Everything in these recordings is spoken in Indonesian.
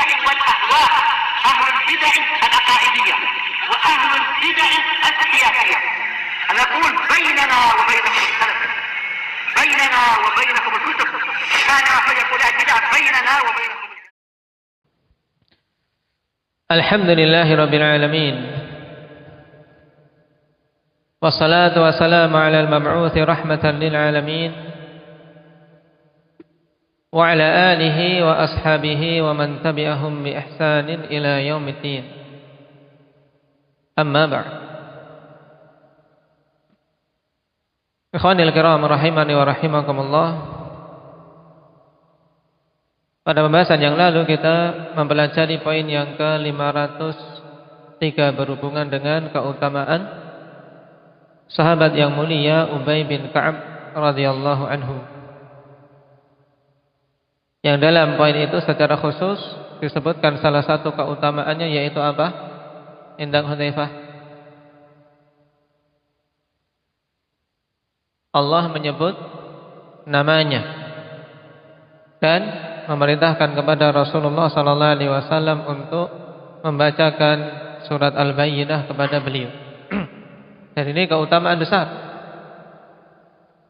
البدع والأهواء، أهل البدع العقائدية وأهل البدع السياسية. نقول بيننا وبينكم السلف، بيننا وبينكم الكتب، كان فيقول البدع بيننا وبينكم. الحمد لله رب العالمين، والصلاة والسلام على المبعوث رحمة للعالمين وعلى آله وأصحابه ومن تبعهم بإحسان إلى يوم الدين. أما بعد. Ikhwanil kiram rahimani wa rahimakumullah. Pada pembahasan yang lalu kita mempelajari poin yang ke-503 berhubungan dengan keutamaan sahabat yang mulia Ubay bin Ka'ab radhiyallahu anhu. Yang dalam poin itu secara khusus disebutkan salah satu keutamaannya yaitu apa? Indang Hudzaifah. Allah menyebut namanya dan memerintahkan kepada Rasulullah sallallahu alaihi wasallam untuk membacakan surat Al-Bayyinah kepada beliau. Dan ini keutamaan besar.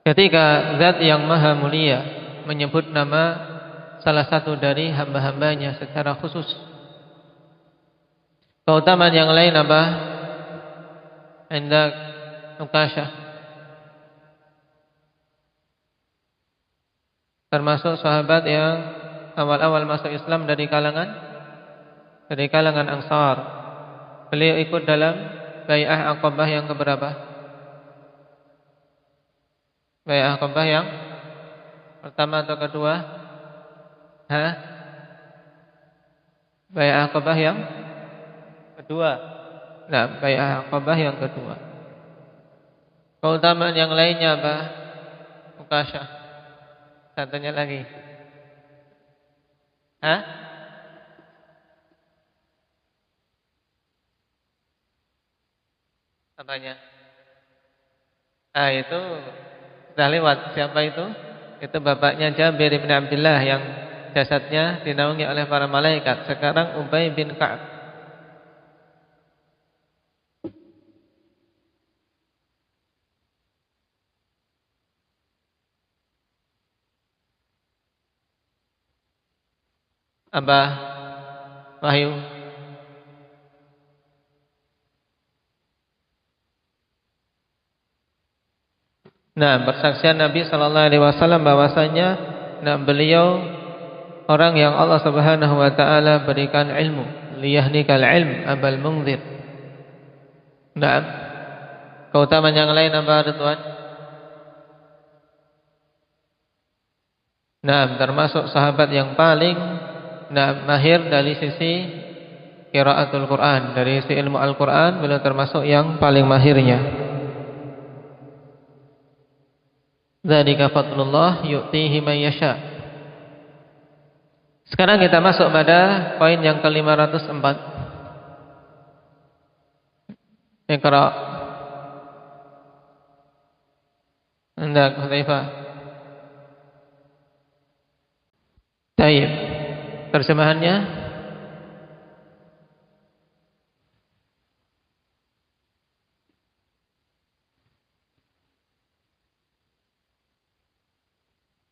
Ketika Zat yang Maha Mulia menyebut nama salah satu dari hamba-hambanya secara khusus. Keutamaan yang lain apa? Indak Nukasyah. Termasuk sahabat yang awal-awal masuk Islam dari kalangan Ansar. Beliau ikut dalam Bai'ah Aqabah yang keberapa? Bai'ah Aqabah yang pertama atau kedua? Bai'ah Aqabah yang kedua. Nah, Bai'ah Aqabah yang kedua. Keutamaan yang lainnya apa? Mukasyah. Satunya lagi. Apanya? Itu sudah lewat. Siapa itu? Itu bapaknya Jabir bin Abdullah yang jasadnya dinaungi oleh para malaikat. Sekarang Ubay bin Ka'ab. Abah Wahyu. Nah, persaksian Nabi sallallahu alaihi wasallam bahwasanya beliau orang yang Allah Subhanahu wa taala berikan ilmu, liyahnikal ilm abal munzir. Nah, keutamaan yang lain apa Ridwan? Nah, termasuk sahabat yang paling mahir dari sisi qiraatul Quran, dari sisi ilmu Al-Quran beliau termasuk yang paling mahirnya. Dzalika fadlullah yu'tihi man yasha. Sekarang kita masuk pada poin yang ke-504. Iqra. Hendak Hudzaifah. Baik. Terjemahannya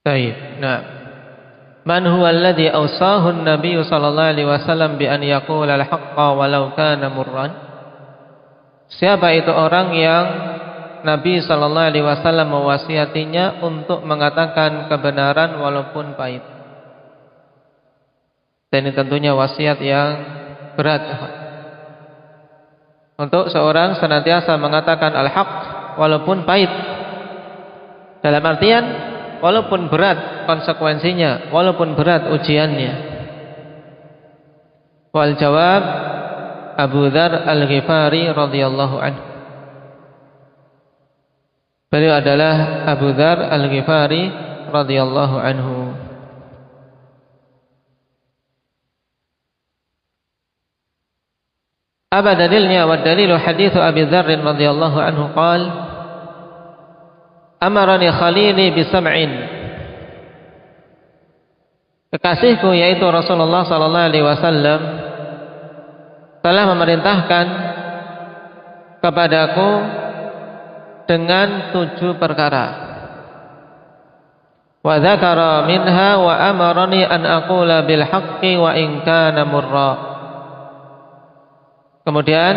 baik. Nah, man huwa alladhi awsahu an-nabiy sallallahu alaihi wasallam bi an yaqula al-haqqa walau kana murran? Siapa itu orang yang Nabi sallallahu alaihi wasallam mewasiatinya untuk mengatakan kebenaran walaupun pahit? Dan ini tentunya wasiat yang berat untuk seorang senantiasa mengatakan al-haq walaupun pahit. Dalam artian walaupun berat konsekuensinya, walaupun berat ujiannya. Wal jawab Abu Dzar Al-Ghifari radhiyallahu anhu. Beliau adalah Abu Dzar Al-Ghifari radhiyallahu anhu. Apa dalilnya? Wa dalilu hadits Abi Dzar radhiyallahu anhu qaal amarani khalili bi sam'in kekasihku yaitu Rasulullah sallallahu alaihi wasallam telah memerintahkan kepadaku dengan 7 perkara. Wa dzakara minha wa amarani an aqula bil haqqi wa in kana murra. Kemudian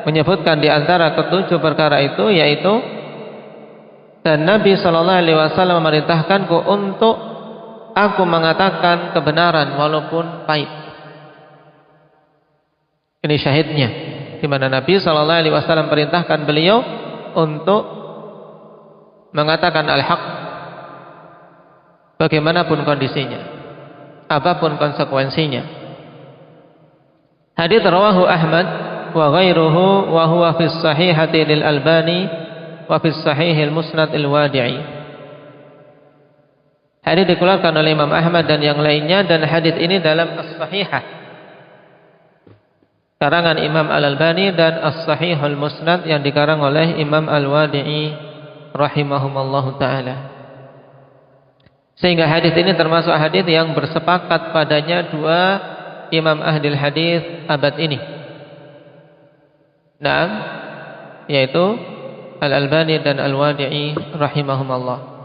menyebutkan di antara ke-7 perkara itu yaitu, dan Nabi sallallahu alaihi wasallam memerintahkanku untuk aku mengatakan kebenaran walaupun pahit. Ini syahidnya, di mana Nabi sallallahu alaihi wasallam perintahkan beliau untuk mengatakan al-haq bagaimanapun kondisinya, apapun konsekuensinya. Hadits rawahu Ahmad wa ghairuhu wa huwa fi sahihati lil Albani wa fi sahihil Musnad al-Wadi'i. Hadits dikeluarkan oleh Imam Ahmad dan yang lainnya, dan hadits ini dalam as-sahihah karangan Imam Al-Albani dan as-sahihul Musnad yang dikarang oleh Imam Al-Wadi'i rahimahumallahu taala. Sehingga hadis ini termasuk hadis yang bersepakat padanya 2 imam ahlil hadis abad ini. Naam, yaitu Al-Albani dan Al-Wadi'i rahimahumallah.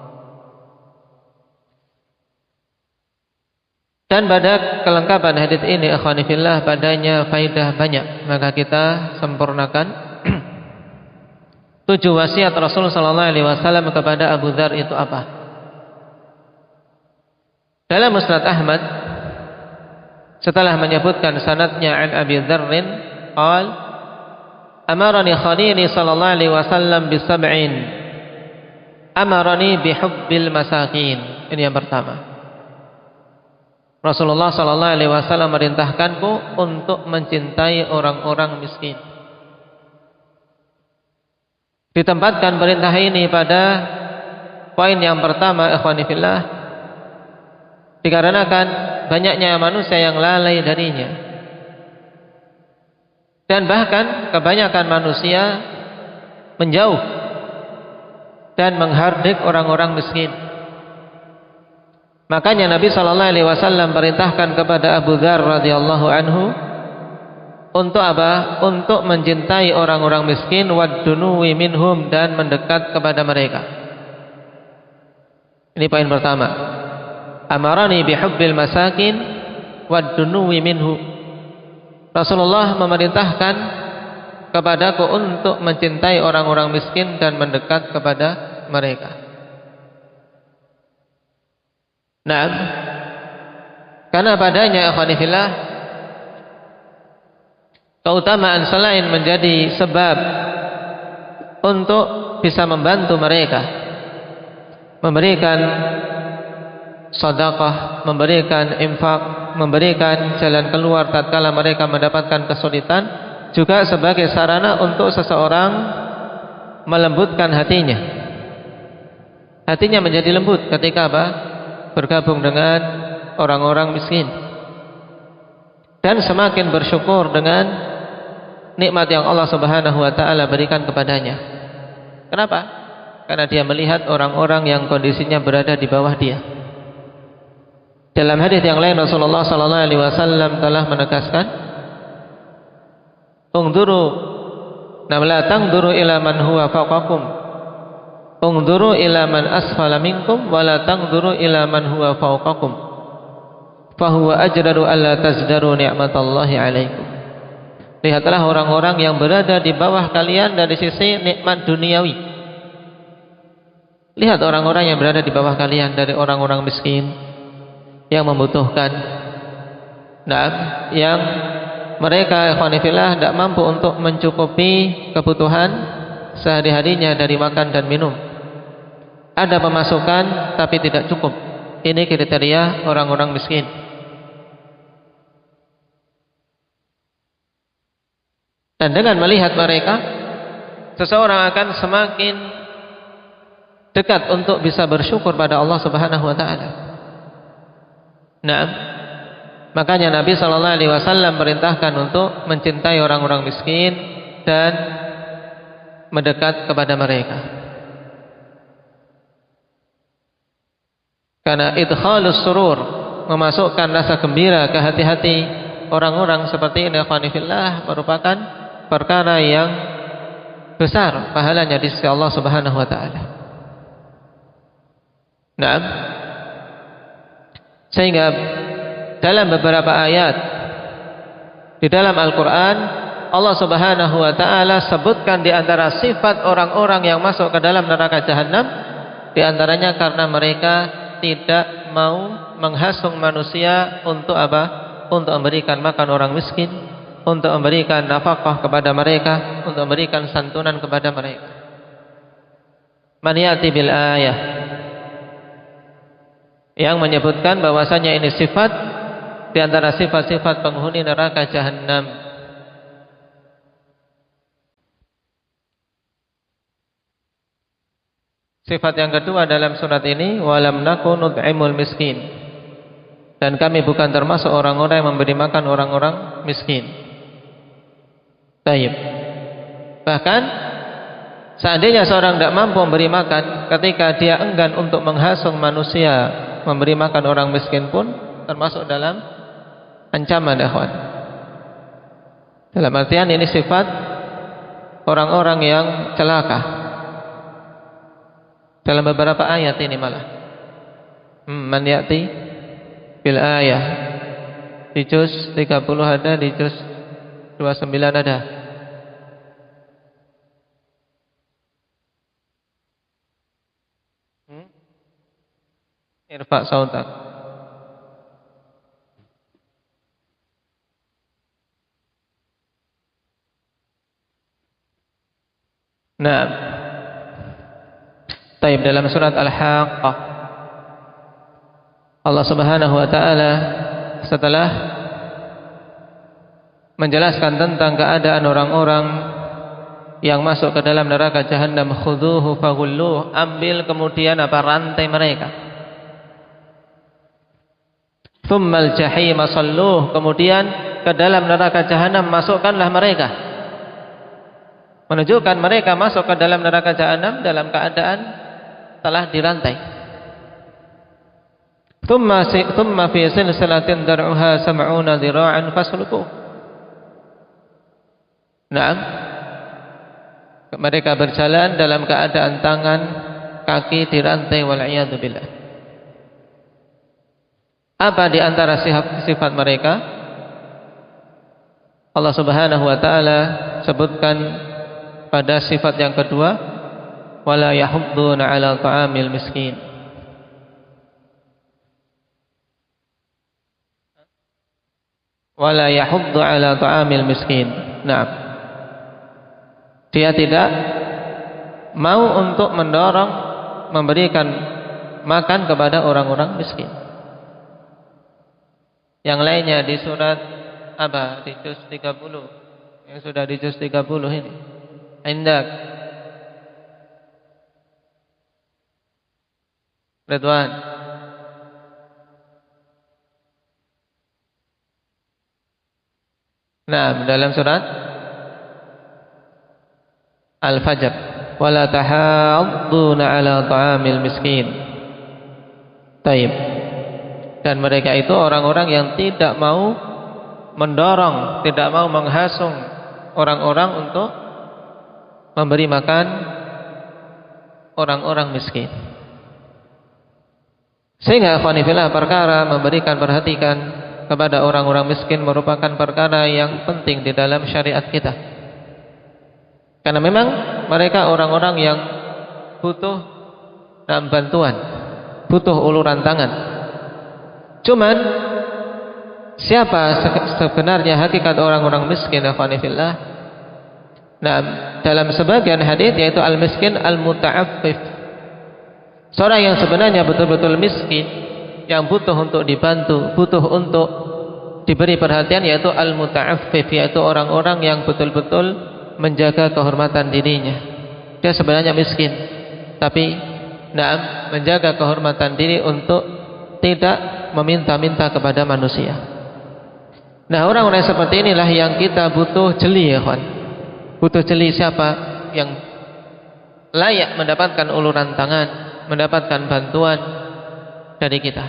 Dan pada kelengkapan hadis ini akhwani fillah padanya faidah banyak, maka kita sempurnakan 7 wasiat Rasul sallallahu alaihi wasallam kepada Abu Dzar itu apa? Dalam Musnad Ahmad setelah menyebutkan sanadnya an Abi Dzarrin qal amarani khalili sallallahu alaihi wasallam bisab'in amarani bihubbil masakin. Ini yang pertama. Rasulullah sallallahu alaihi wasallam merintahkanku untuk mencintai orang-orang miskin. Ditempatkan perintah ini pada poin yang pertama ikhwani fillah, dikarenakan banyaknya manusia yang lalai darinya, dan bahkan kebanyakan manusia menjauh dan menghardik orang-orang miskin. Makanya Nabi sallallahu alaihi wasallam perintahkan kepada Abu Dzar radhiyallahu anhu untuk apa? Untuk mencintai orang-orang miskin, waddunuwi minhum, dan mendekat kepada mereka. Ini poin pertama. Amarani bihubbil masakin waddunuwi minhu. Rasulullah memerintahkan kepadaku untuk mencintai orang-orang miskin dan mendekat kepada mereka. Nah, karena padanya akhwani fillah keutamaan selain menjadi sebab untuk bisa membantu mereka, memberikan sedekah, memberikan infak, memberikan jalan keluar tatkala mereka mendapatkan kesulitan, juga sebagai sarana untuk seseorang melembutkan hatinya. Hatinya menjadi lembut ketika apa? Bergabung dengan orang-orang miskin, dan semakin bersyukur dengan nikmat yang Allah Subhanahu wa taala berikan kepadanya. Kenapa? Karena dia melihat orang-orang yang kondisinya berada di bawah dia. Dalam hadis yang lain Rasulullah sallallahu alaihi wasallam telah menegaskan, "Ungduru la tangduru ila man huwa fawqakum. Ungduru ila man asfala minkum wa la tangduru ila man huwa fawqakum. Fa huwa ajdaru alla tazdaru ni'matallahi 'alaikum." Lihatlah orang-orang yang berada di bawah kalian dari sisi nikmat duniawi. Lihat orang-orang yang berada di bawah kalian dari orang-orang miskin yang membutuhkan, yang mereka ikhwani fillah tidak mampu untuk mencukupi kebutuhan sehari-harinya dari makan dan minum. Ada pemasukan tapi tidak cukup. Ini kriteria orang-orang miskin. Dan dengan melihat mereka, seseorang akan semakin dekat untuk bisa bersyukur pada Allah Subhanahu wa taala. Nah, makanya Nabi sallallahu alaihi wasallam perintahkan untuk mencintai orang-orang miskin dan mendekat kepada mereka. Karena idkhalus surur, memasukkan rasa gembira ke hati-hati orang-orang seperti ini, ikhwanifillah, merupakan perkara yang besar pahalanya di sisi Allah Subhanahu wa taala. Naam. Sehingga dalam beberapa ayat di dalam Al-Qur'an Allah Subhanahu wa taala sebutkan di antara sifat orang-orang yang masuk ke dalam neraka jahanam, di antaranya karena mereka tidak mau menghasung manusia untuk apa? Untuk memberikan makan orang miskin, untuk memberikan nafkah kepada mereka, untuk memberikan santunan kepada mereka. Man ya'ti bil ayah, yang menyebutkan bahwasanya ini sifat di antara sifat-sifat penghuni neraka jahanam. Sifat yang kedua dalam surat ini, walam naku nut'imul miskin, dan kami bukan termasuk orang-orang yang memberi makan orang-orang miskin. Taib. Bahkan seandainya seorang tidak mampu memberi makan, ketika dia enggan untuk menghasung manusia memberi makan orang miskin pun termasuk dalam ancaman, ikhwan. Dalam artian ini sifat orang-orang yang celaka. Dalam beberapa ayat ini malah man ya'ti bil ayah, di juz 30 ada, di juz 29 ada. Irfa sautak. Nah, taib, dalam surat Al-Haqqah Allah Subhanahu wa taala setelah menjelaskan tentang keadaan orang-orang yang masuk ke dalam neraka jahanam, khudhuhu faghulluh, ambil kemudian apa? Rantai mereka. Tsummal jahima salluh, kemudian ke dalam neraka jahanam masukkanlah mereka. Menunjukkan mereka masuk ke dalam neraka jahanam dalam keadaan telah dirantai. Tsumma fi silsilatin dar'uha sab'una dhira'an fasluquh. Naam. Mereka berjalan dalam keadaan tangan kaki dirantai, wal iyadu billah. Apa di antara sifat mereka? Allah Subhanahu wa taala sebutkan pada sifat yang kedua, wala yahudduna 'ala ta'amil miskin. Wala yahuddu 'ala ta'amil miskin. Nah, dia tidak mau untuk mendorong memberikan makan kepada orang-orang miskin. Yang lainnya di surat apa? Di juz 30. Yang sudah di juz 30 ini. Indak Ridwan. Nah, dalam surat Al-Fajr, wala tahadduna 'ala ta'amil miskin. Taib. Dan mereka itu orang-orang yang tidak mau mendorong, tidak mau menghasung orang-orang untuk memberi makan orang-orang miskin. Sehingga ikhwanifillah, perkara memberikan perhatian kepada orang-orang miskin merupakan perkara yang penting di dalam syariat kita. Karena memang mereka orang-orang yang butuh dalam bantuan, butuh uluran tangan. Cuman siapa sebenarnya hakikat orang-orang miskin, ikhwanifillah? Nah, dalam sebagian hadis yaitu al-miskin al-muta'affif. Seorang yang sebenarnya betul-betul miskin, yang butuh untuk dibantu, butuh untuk diberi perhatian, yaitu al-muta'affif, yaitu orang-orang yang betul-betul menjaga kehormatan dirinya. Dia sebenarnya miskin, tapi menjaga kehormatan diri untuk tidak meminta-minta kepada manusia. Nah, orang-orang seperti inilah yang kita butuh jeli, ya kawan. Butuh jeli siapa yang layak mendapatkan uluran tangan, mendapatkan bantuan dari kita.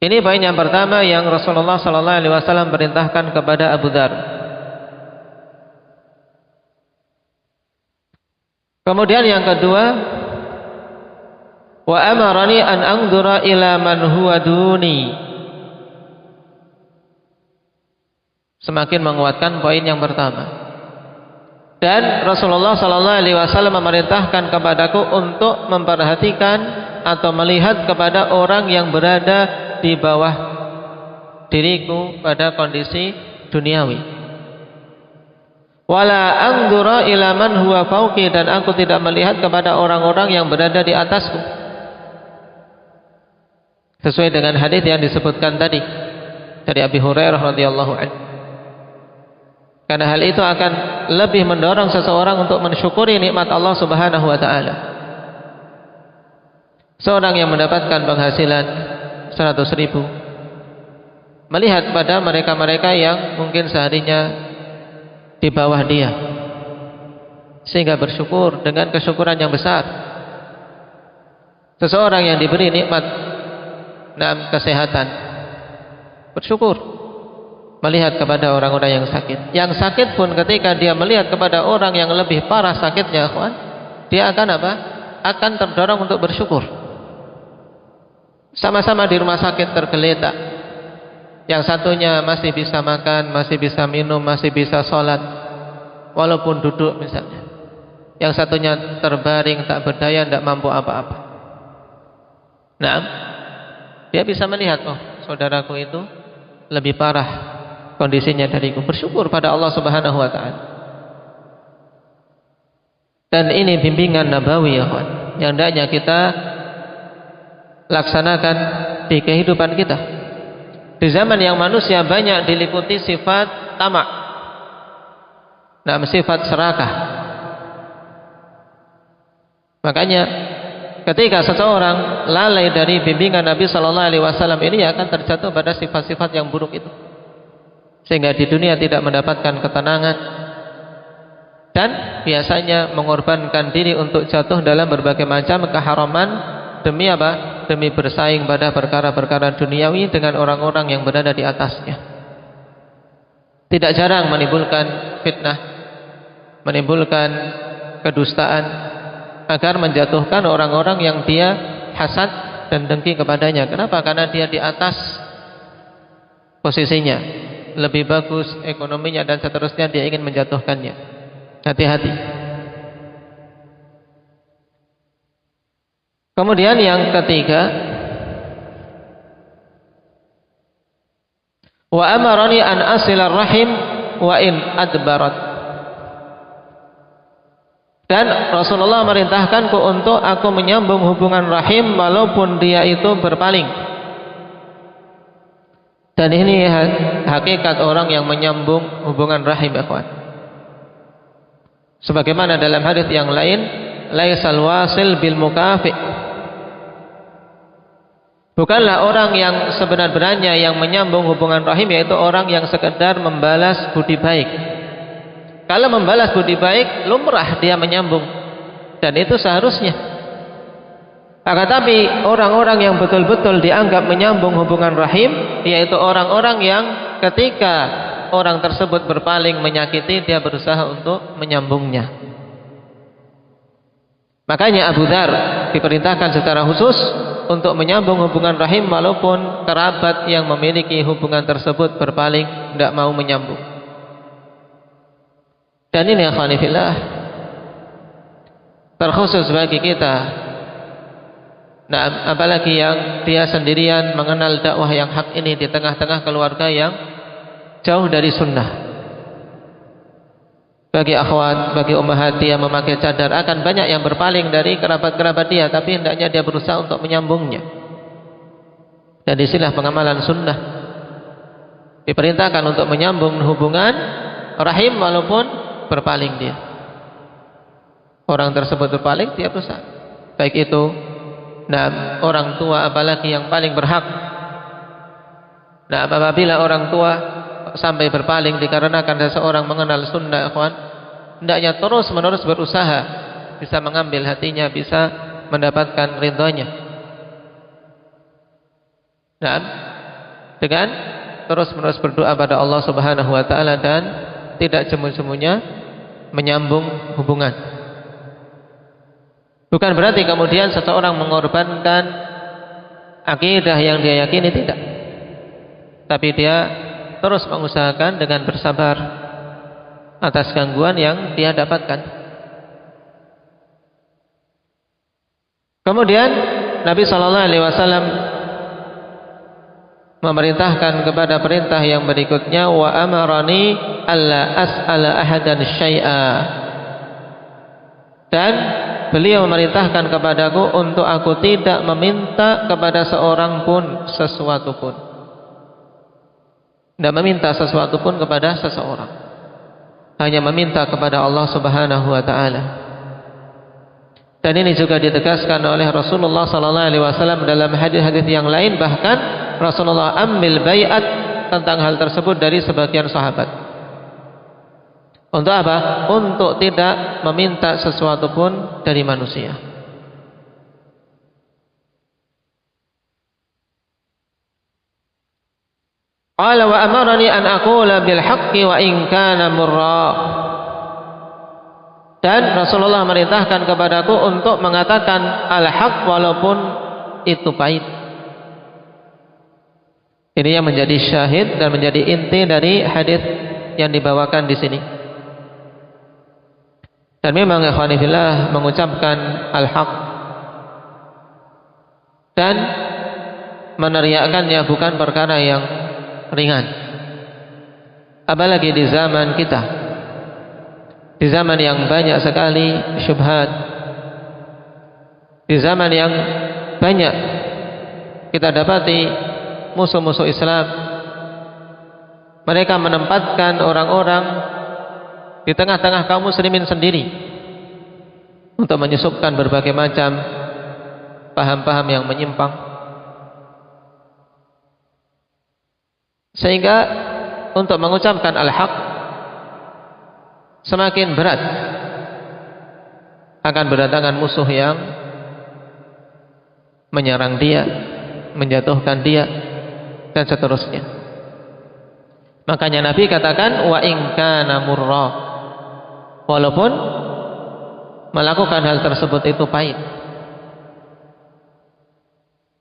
Ini poin yang pertama yang Rasulullah sallallahu alaihi wasallam perintahkan kepada Abu Dzar. Kemudian yang kedua, wa amarani an anzura ila man huwa duni. Semakin menguatkan poin yang pertama. Dan Rasulullah sallallahu alaihi wasallam memerintahkan kepadaku untuk memperhatikan atau melihat kepada orang yang berada di bawah diriku pada kondisi duniawi. Wala anzura ila man huwa fauqi, dan aku tidak melihat kepada orang-orang yang berada di atasku. Sesuai dengan hadis yang disebutkan tadi dari Abi Hurairah radhiyallahu anhu. Karena hal itu akan lebih mendorong seseorang untuk mensyukuri nikmat Allah Subhanahu wa taala. Seorang yang mendapatkan penghasilan 100.000 melihat pada mereka-mereka yang mungkin seharinya di bawah dia, sehingga bersyukur dengan kesyukuran yang besar. Seseorang yang diberi nikmat kesehatan, bersyukur melihat kepada orang-orang yang sakit. Yang sakit pun ketika dia melihat kepada orang yang lebih parah sakitnya, kawan, dia akan apa? Akan terdorong untuk bersyukur. Sama-sama di rumah sakit tergeletak. Yang satunya masih bisa makan, masih bisa minum, masih bisa sholat, walaupun duduk misalnya. Yang satunya terbaring, tak berdaya, tidak mampu apa-apa. Nah, dia bisa melihat, oh, saudaraku itu lebih parah kondisinya dariku. Bersyukur pada Allah Subhanahu wa taala. Dan ini bimbingan nabawi, ya kawan, yang hendaknya kita laksanakan di kehidupan kita. Di zaman yang manusia banyak diliputi sifat tamak, sifat serakah. Makanya ketika seseorang lalai dari bimbingan Nabi sallallahu alaihi wasallam ini, akan terjatuh pada sifat-sifat yang buruk itu, sehingga di dunia tidak mendapatkan ketenangan dan biasanya mengorbankan diri untuk jatuh dalam berbagai macam keharaman. Demi apa? Demi bersaing pada perkara-perkara duniawi dengan orang-orang yang berada di atasnya. Tidak jarang menimbulkan fitnah, menimbulkan kedustaan, agar menjatuhkan orang-orang yang dia hasad dan dengki kepadanya. Kenapa? Karena dia di atas posisinya, lebih bagus ekonominya dan seterusnya, dia ingin menjatuhkannya. Hati-hati. Kemudian yang ketiga, wa amarani an asila rahim wa in adbarat. Dan Rasulullah merintahkanku untuk aku menyambung hubungan rahim walaupun dia itu berpaling. Dan ini hakikat orang yang menyambung hubungan rahim, ikhwan. Sebagaimana dalam hadis yang lain, laisal wasil bil mukafi. Bukanlah orang yang sebenar-benarnya yang menyambung hubungan rahim, yaitu orang yang sekedar membalas budi baik. Kalau membalas budi baik, lumrah dia menyambung, dan itu seharusnya. Akan tapi orang-orang yang betul-betul dianggap menyambung hubungan rahim, yaitu orang-orang yang ketika orang tersebut berpaling menyakiti, dia berusaha untuk menyambungnya. Makanya Abu Dzar diperintahkan secara khusus untuk menyambung hubungan rahim walaupun kerabat yang memiliki hubungan tersebut berpaling, tidak mau menyambung. Dan ini akhwani fillah, terkhusus bagi kita. Nah, apalagi yang dia sendirian mengenal dakwah yang hak ini di tengah-tengah keluarga yang jauh dari sunnah. Bagi akhwat, bagi ummahat dia memakai cadar, akan banyak yang berpaling dari kerabat-kerabat dia, tapi hendaknya dia berusaha untuk menyambungnya. Dan disinilah pengamalan sunnah. Diperintahkan untuk menyambung hubungan rahim walaupun berpaling dia. Orang tersebut berpaling, dia berusaha. Baik itu orang tua, apalagi yang paling berhak. Apabila orang tua sampai berpaling dikarenakan seseorang mengenal sunnah, ikhwan, hendaknya terus-menerus berusaha bisa mengambil hatinya, bisa mendapatkan ridhonya. dengan terus-menerus berdoa pada Allah Subhanahu wa taala dan tidak jemu-jemunya menyambung hubungan. Bukan berarti kemudian seseorang mengorbankan akidah yang dia yakini, tidak. Tapi dia terus mengusahakan dengan bersabar atas gangguan yang dia dapatkan. Kemudian Nabi sallallahu alaihi wasallam memerintahkan kepada perintah yang berikutnya, wa amarani alla as'ala ahadan syai'a. Dan beliau memerintahkan kepadaku untuk aku tidak meminta kepada seorang pun sesuatu pun. Tidak meminta sesuatu pun kepada seseorang. Hanya meminta kepada Allah Subhanahu wa taala. Dan ini juga ditegaskan oleh Rasulullah sallallahu alaihi wasallam dalam hadis-hadis yang lain, bahkan Rasulullah ambil baiat tentang hal tersebut dari sebagian sahabat. Untuk apa? Untuk tidak meminta sesuatu pun dari manusia. Qala wa amarani an aqula bil haqqi wa in kana murra. Dan Rasulullah merintahkan kepadaku untuk mengatakan al-haq walaupun itu pahit. Ini yang menjadi syahid dan menjadi inti dari hadis yang dibawakan di sini. Dan memang ikhwani fillah, mengucapkan al-haq dan meneriakannya bukan perkara yang ringan. Apalagi di zaman kita, di zaman yang banyak sekali syubhat, di zaman yang banyak kita dapati musuh-musuh Islam, mereka menempatkan orang-orang di tengah-tengah kaum muslimin sendiri untuk menyusupkan berbagai macam paham-paham yang menyimpang, sehingga untuk mengucapkan al-haq semakin berat. Akan berdatangan musuh yang menyerang dia, menjatuhkan dia, dan seterusnya. Makanya Nabi katakan wa in kana murra, walaupun melakukan hal tersebut itu pahit.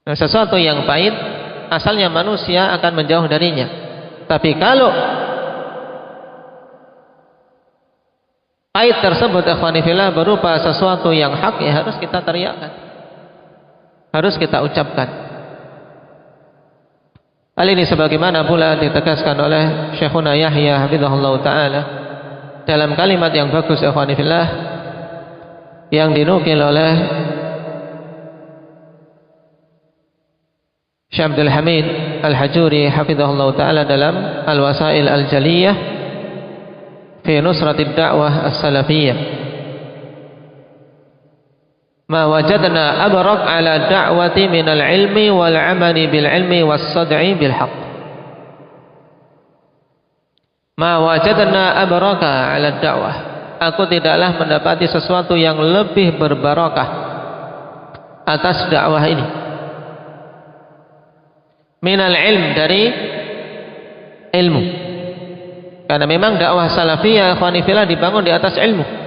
Nah, sesuatu yang pahit asalnya manusia akan menjauh darinya. Tapi kalau pahit tersebut ikhwani fillah berupa sesuatu yang hak, ya harus kita teriakkan, harus kita ucapkan. Hal ini sebagaimana pula ditegaskan oleh Syekhuna Yahya hafizahullah ta'ala dalam kalimat yang bagus ikhwani fillah yang dinukil oleh Syekh Abdul Hamid Al-Hajuri hafizahullah ta'ala dalam Al-Wasail Al-Jaliyah fi nusratid da'wah as-salafiyah. Ma wajadna abrak ala da'wati minal ilmi wal amali bil ilmi was sad'i bil haqq. Ma wajadna abraka ala da'wah. Aku tidaklah mendapati sesuatu yang lebih berbarakah atas dakwah ini. Minal ilm, dari ilmu. Karena memang dakwah salafiyah ikhwani fillah dibangun di atas ilmu.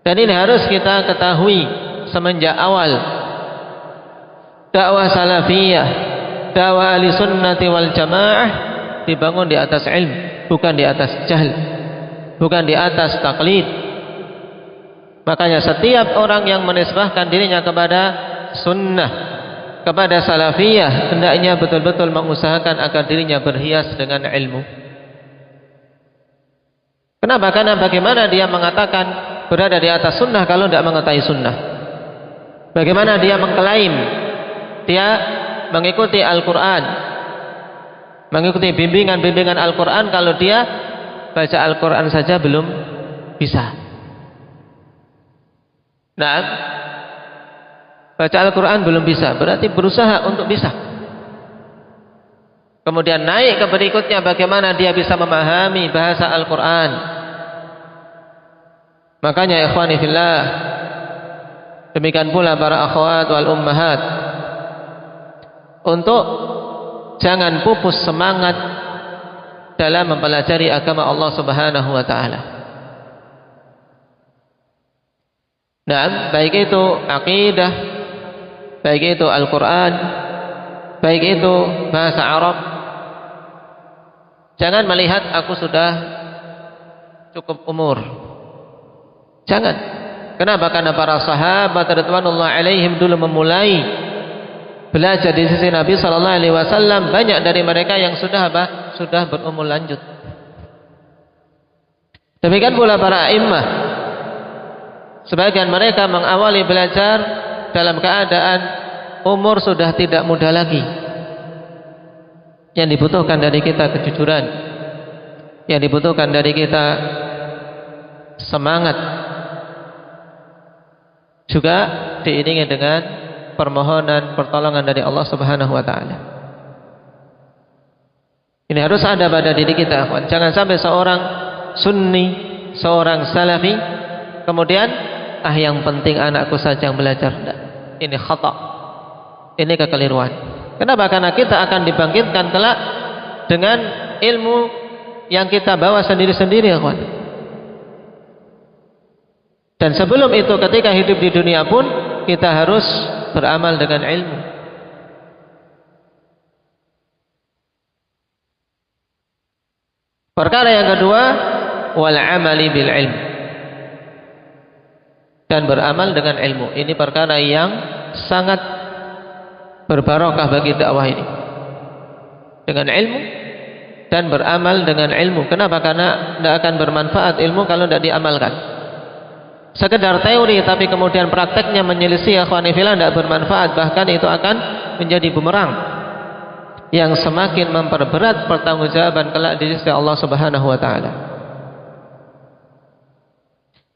Dan ini harus kita ketahui semenjak awal. Dakwah salafiyah, dakwah ahli sunnati wal jamaah dibangun di atas ilmu, bukan di atas jahl, bukan di atas taklid. Makanya setiap orang yang menisbahkan dirinya kepada sunnah, kepada salafiyah, hendaknya betul-betul mengusahakan agar dirinya berhias dengan ilmu. Kenapa? Karena bagaimana dia mengatakan berada di atas sunnah kalau tidak mengetahui sunnah? Bagaimana dia mengklaim dia mengikuti Al-Quran, mengikuti bimbingan-bimbingan Al-Quran kalau dia baca Al-Quran saja belum bisa? Nah, baca Al-Quran belum bisa, berarti berusaha untuk bisa. Kemudian naik ke berikutnya, bagaimana dia bisa memahami bahasa Al-Quran. Makanya ikhwani fillah, demikian pula para akhwat wal ummahat, untuk jangan pupus semangat dalam mempelajari agama Allah Subhanahu wa taala. Nah, baik itu akidah, baik itu Al-Qur'an, baik itu bahasa Arab. Jangan melihat aku sudah cukup umur. Jangan. Kenapa? Karena para sahabat radhiyallahu alaihim dulu memulai belajar di sisi Nabi sallallahu alaihi wasallam, banyak dari mereka yang sudah apa? Sudah berumur lanjut. Demikian pula para a'immah. Sebagian mereka mengawali belajar dalam keadaan umur sudah tidak muda lagi. Yang dibutuhkan dari kita kejujuran, yang dibutuhkan dari kita semangat, juga diiringi dengan permohonan pertolongan dari Allah Subhanahu wa taala. Ini harus ada pada diri kita, akhwan. Jangan sampai seorang sunni, seorang salafi kemudian yang penting anakku saja yang belajar. Ini khata. Ini kekeliruan. Kenapa? Karena kita akan dibangkitkan kelak dengan ilmu yang kita bawa sendiri-sendiri, akhwan. Dan sebelum itu ketika hidup di dunia pun kita harus beramal dengan ilmu. Perkara yang kedua, wal amali bil ilm. Dan beramal dengan ilmu. Ini perkara yang sangat berbarokah bagi dakwah ini. Dengan ilmu dan beramal dengan ilmu. Kenapa? Karena tidak akan bermanfaat ilmu kalau tidak diamalkan. Sekedar teori tapi kemudian prakteknya menyelisih, akhwani fillah, tidak bermanfaat. Bahkan itu akan menjadi bumerang yang semakin memperberat pertanggungjawaban kelak di sisi Allah Subhanahu wa taala.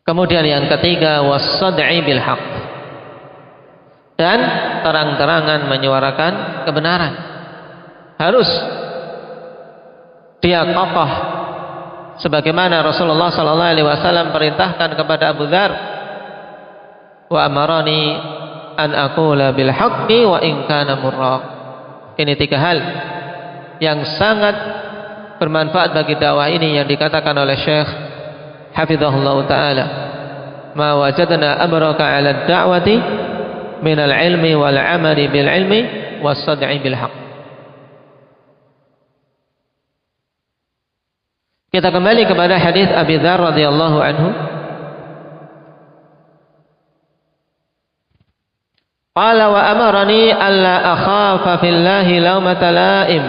Kemudian yang ketiga, was-sad'i bil haqq. Dan terang-terangan menyuarakan kebenaran. Harus dia kokoh sebagaimana Rasulullah sallallahu alaihi wasallam perintahkan kepada Abu Dzar, wa amarani an aqula bil haqqi wa in kana murra. Ini tiga hal yang sangat bermanfaat bagi dakwah ini yang dikatakan oleh Syekh hafizahullah taala, ma wajadna amraka 'ala ad-da'wati min al-'ilmi wal 'amali bil 'ilmi was-sad'i bil haqq. Kita kembali kepada hadis Abi Dzar radhiyallahu anhu. Qala wa amarani alla akhafa fillahi laumata laim.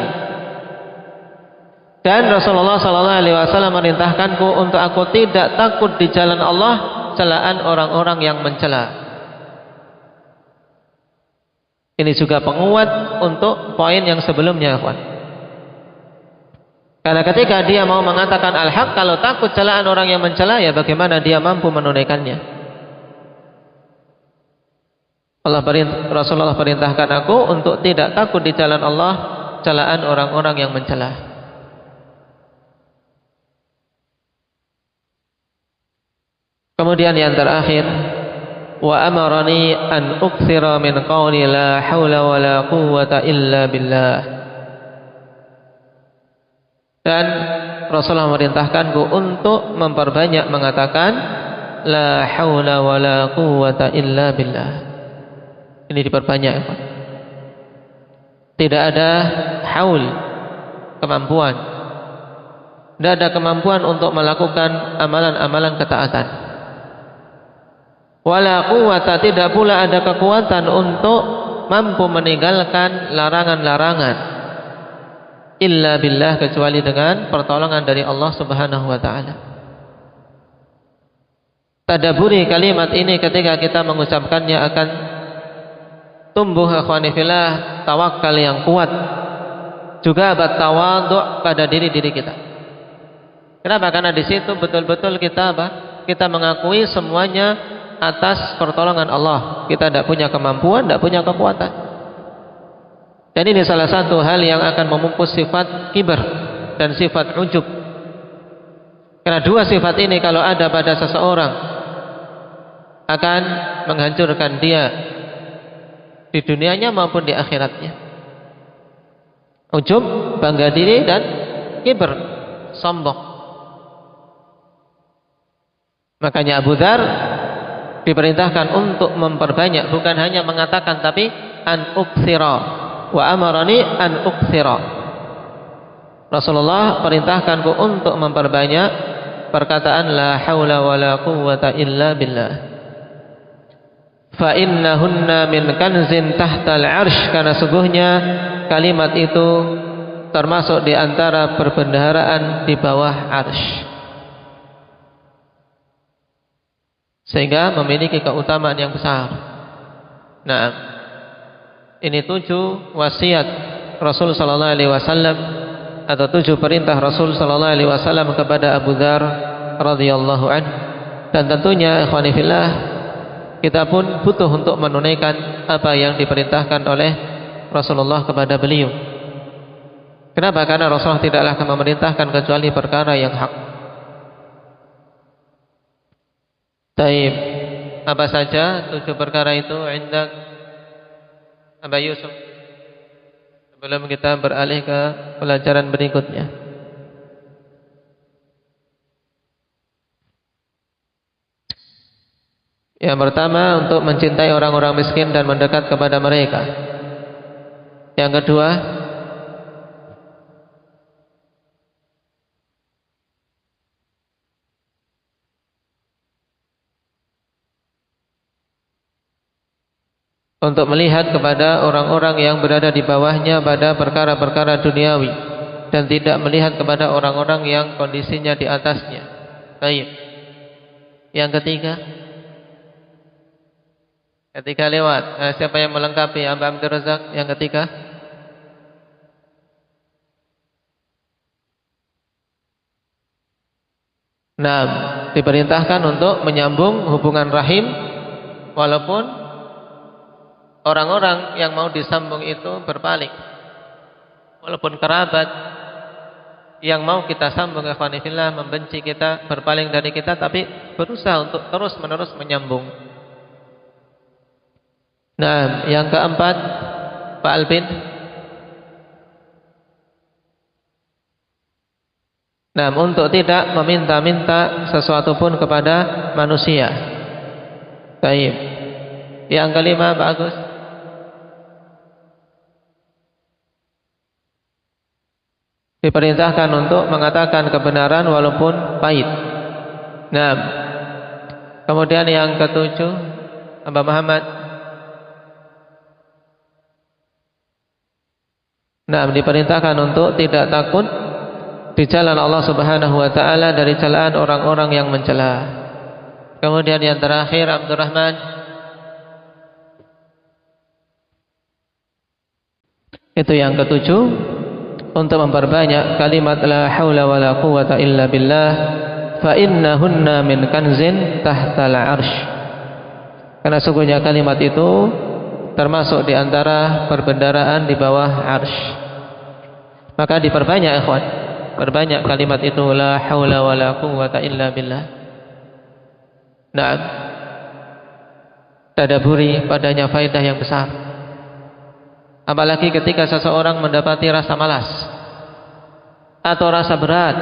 Dan Rasulullah sallallahu alaihi wasallam merintahkanku untuk aku tidak takut di jalan Allah celaan orang-orang yang mencela. Ini juga penguat untuk poin yang sebelumnya, kawan. Karena ketika dia mau mengatakan al-haq, kalau takut celaan orang yang mencela, ya bagaimana dia mampu menunaikannya? Rasulullah perintahkan aku untuk tidak takut di jalan Allah celaan orang-orang yang mencela. Kemudian yang terakhir, wa amarani an uktsira min qawli la haula wa la quwwata illa billah. Dan Rasulullah memerintahkanku untuk memperbanyak mengatakan la haula wa la quwwata illa billah. Ini diperbanyak, ya Pak. Tidak ada haul, kemampuan. Tidak ada kemampuan untuk melakukan amalan-amalan ketaatan. Wala quwwata, tidak pula ada kekuatan untuk mampu meninggalkan larangan-larangan illa billah, kecuali dengan pertolongan dari Allah Subhanahu wa taala. Tadabburi kalimat ini ketika kita mengucapkannya akan tumbuh, akhwani fillah, tawakal yang kuat, juga bertawadhu pada diri-diri kita. Kenapa? Karena di situ betul-betul kita kita mengakui semuanya atas pertolongan Allah. Kita tidak punya kemampuan, tidak punya kekuatan. Dan ini salah satu hal yang akan memupus sifat kibar dan sifat ujub. Karena dua sifat ini kalau ada pada seseorang akan menghancurkan dia di dunianya maupun di akhiratnya. ujub, bangga diri, dan kibr, sombong. Makanya Abu Dzar diperintahkan untuk memperbanyak, bukan hanya mengatakan, tapi an uktsira, wa amarani an uktsira. Rasulullah perintahkanku untuk memperbanyak perkataan la haula wala quwwata illa billah. Fa innahunna min kanzin tahtal arsh, karena sungguhnya kalimat itu termasuk di antara perbendaharaan di bawah arsy, sehingga memiliki keutamaan yang besar. Nah, ini 7 wasiat Rasul sallallahu alaihi wasallam, atau 7 perintah Rasul sallallahu alaihi wasallam kepada Abu Dzar radhiyallahu anhu. Dan tentunya ikhwani fillah, kita pun butuh untuk menunaikan apa yang diperintahkan oleh Rasulullah kepada beliau. Kenapa? Karena Rasulullah tidaklah akan memerintahkan kecuali perkara yang hak. Taib, apa saja 7 perkara itu? Indak Aba Yusuf, sebelum kita beralih ke pelajaran berikutnya. Yang pertama, untuk mencintai orang-orang miskin dan mendekat kepada mereka. Yang kedua, untuk melihat kepada orang-orang yang berada di bawahnya pada perkara-perkara duniawi, dan tidak melihat kepada orang-orang yang kondisinya di atasnya. Baik. Yang ketiga, lewat. Siapa yang melengkapi? Aba Abdul Razak. Yang ketiga, nah, diperintahkan untuk menyambung hubungan rahim, walaupun orang-orang yang mau disambung itu berpaling, walaupun kerabat yang mau kita sambung ikhwani fillah membenci kita, berpaling dari kita, tapi berusaha untuk terus-menerus menyambung. Nah, yang keempat, Pak Albin. Nah, untuk tidak meminta-minta sesuatu pun kepada manusia. Baik. Yang kelima, Pak Agus. Diperintahkan untuk mengatakan kebenaran walaupun pahit. Nah, kemudian yang ketujuh, Mbak Muhammad. Nah, diperintahkan untuk tidak takut di jalan Allah Subhanahu wa taala dari celaan orang-orang yang mencela. Kemudian yang terakhir, Abdurrahman. Itu yang ketujuh, untuk memperbanyak kalimat la haula wala quwwata illa billah, fa innahunna min kanzin tahtal arsh. Karena sungguhnya kalimat itu termasuk di antara perbendaharaan di bawah arsy. Maka diperbanyak ikhwan, perbanyak kalimat itu la haula wala quwwata illa billah. Nah, tadaburi padanya faedah yang besar. Apalagi ketika seseorang mendapati rasa malas atau rasa berat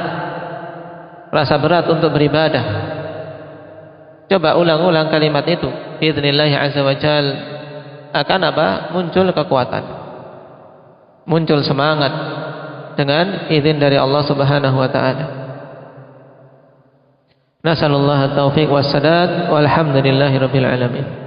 untuk beribadah. Coba ulang-ulang kalimat itu, biidznillah azza wa jalla, akan apa? Muncul kekuatan, muncul semangat dengan izin dari Allah Subhanahu wa taala. Nasallallahu at-taufiq was sadad, walhamdulillahirabbil alamin.